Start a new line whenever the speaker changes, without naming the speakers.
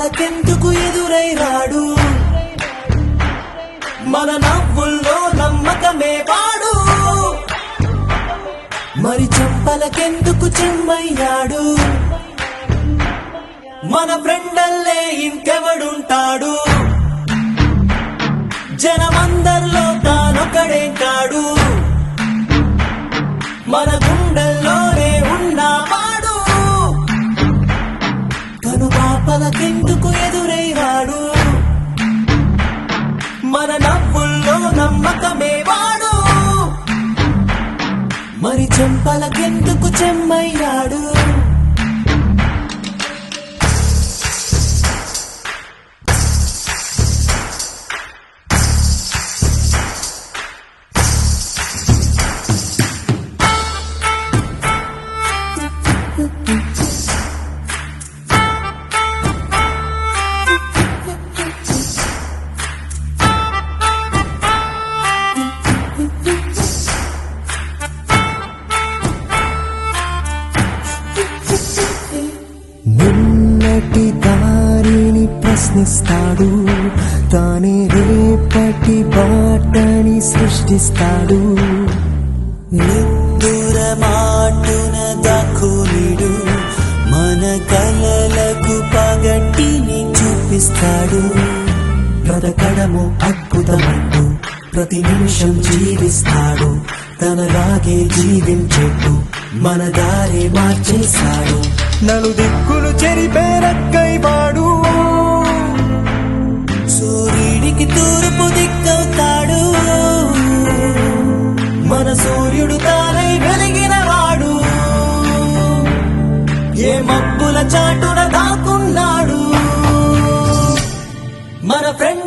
చంపలకెందుకు ఎదురై రాడు, మన నవ్వుల్లో నమ్మకమే వాడు. మరి చంపలకెందుకు చెమ్మయ్యాడు, మన ఫ్రెండల్లే ఇంకెవడుంటాడు. జనమందరిలో తానొకడే కాడు, మన గుండెల్లోనే ఉన్నవాడు. కను పాపలకెందుకు ఎదురై రాడు, మన నవ్వుల్లో నమ్మకమే వాడు. మరి చెంపలకెందుకు చెమ్మయ్యాడు.
నిన్నటి దారిని ప్రశ్నిస్తాడు, తానే రేపటి బాటని సృష్టిస్తాడు.
నిద్దుర మాటున దాక్కునిడు, మన కలలకు పగటిని చూపిస్తాడు. బ్రతకడము అద్భుతమంటూ ప్రతి నిమిషం జీవిస్తాడు, తనలాగే జీవించేట్టు మన దారి మార్చేస్తాడు.
నలుదిక్కులు చెరిపేరక్కై వాడు,
సూర్యుడికి తూర్పు దిక్కవుతాడు, మన సూర్యుడు తానై వెలిగిన వాడు. ఏ మబ్బుల చాటున దాక్కున్నాడు, మన ఫ్రెండ్